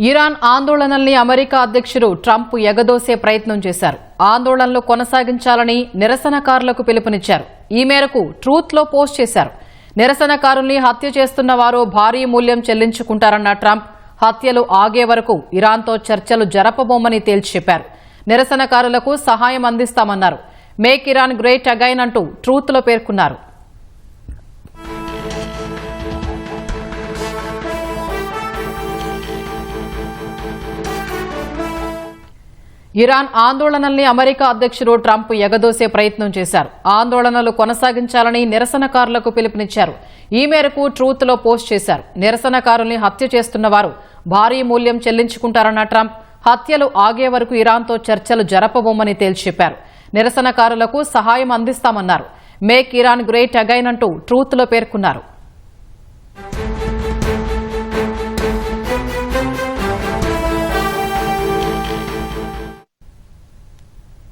Iran ఆందోళనల్ని America అధ్యక్షుడు Trump ఎగదోసే ప్రయత్నం చేశారు. ఆందోళనలు కొనసాగించాలని నిరసనకారులకు పిలుపునిచ్చారు. ఈ మేరకు ట్రూత్లో పోస్ట్ చేశారు. నిరసనకారుల్ని హత్య చేస్తున్న వారు భారీ మూల్యం చెల్లించుకుంటారన్న ట్రంప్ హత్యలు ఆగే వరకు ఇరాన్తో చర్చలు జరపబోమని తేల్చి చెప్పారు. నిరసనకారులకు సహాయం అందిస్తామన్నారు. మేక్ ఇరాన్ గ్రేట్ అగైన్ అంటూ ట్రూత్లో పేర్కొన్నారు. ఇరాన్ ఆందోళనల్ని అమెరికా అధ్యక్షుడు ట్రంప్ ఎగదోసే ప్రయత్నం చేశారు. ఆందోళనలు కొనసాగించాలని నిరసనకారులకు పిలుపునిచ్చారు. ఈ మేరకు ట్రూత్లో పోస్ట్ చేశారు. నిరసనకారుల్ని హత్య చేస్తున్న వారు భారీ మూల్యం చెల్లించుకుంటారన్న ట్రంప్ హత్యలు ఆగే వరకు ఇరాన్తో చర్చలు జరపబోమని తేల్చి చెప్పారు. నిరసనకారులకు సహాయం అందిస్తామన్నారు. మేక్ ఇరాన్ గ్రేట్ అగైన్ అంటూ ట్రూత్లో పేర్కొన్నారు.